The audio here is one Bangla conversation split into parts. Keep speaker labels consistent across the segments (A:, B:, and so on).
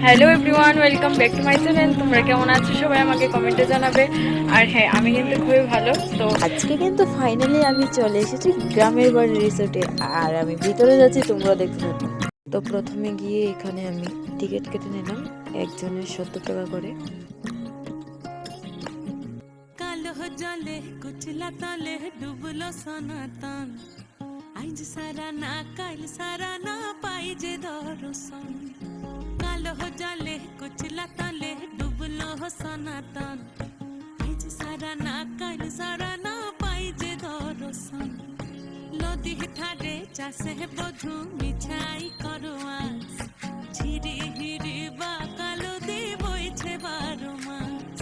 A: Hello everyone, welcome back to my channel. তোমরা কেমন আছো সবাই আমাকে কমেন্টে জানাবে। আর হ্যাঁ, আমি কিন্তু খুবই ভালো। তো
B: আজকে কিন্তু ফাইনালি আমি চলে এসেছি গ্রামের বাড়ি রিসোর্টে। আর আমি ভিতরে যাচ্ছি, তোমরা দেখতে থাকো। তো প্রথমে গিয়ে এখানে আমি টিকিট কেটে নিলাম, একজনের 70 টাকা করে।
C: কালো জলে কুচলা তলে ডুবলো সনাতন, আইজ সারা না কাল সারা না পাই যে দর্শন। কালো জলে কুচলা তলে ডুবলো সনাতন, আইজ সারা না কাল সারা না পাই যে দর্শন। নদী ধারে চাষে বধু মিছাই করো আস, ঝিরি হিরি বা কালো দি বইছে 12 মাস।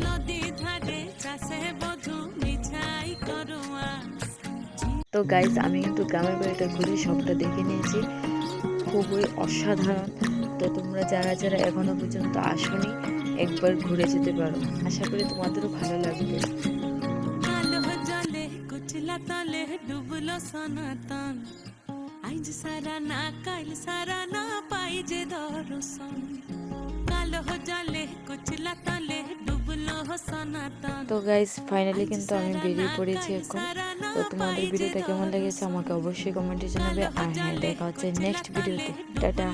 C: নদী ধারে চাষে বধু মিছাই করো আস।
B: তো গাইজ, আমি কিন্তু গ্রামের বাড়িটা ঘুরে সবটা দেখে নিয়েছি, খুবই অসাধারণ। তো তোমরা যারা যারা এখনো পর্যন্ত আসোনি, একবার ঘুরে যেতে পারো, আশা করি তোমাদেরও ভালো লাগবে।
C: কালো জলে কুচলা তলে ডুবলো সনাতন, আইজ সারা না কাল সারা না পাই যে দর্শন। কালো জলে কুচলা তলে ডুবলো সনাতন।
B: তো গাইজ, ফাইনালি কিন্তু আমি বেরিয়ে পড়েছি এখন। তো তোমাদের ভিডিওটা কেমন লেগেছে আমাকে অবশ্যই কমেন্টে জানাবে। আর হ্যাঁ, দেখা হচ্ছে নেক্সট ভিডিওতে। টাটা।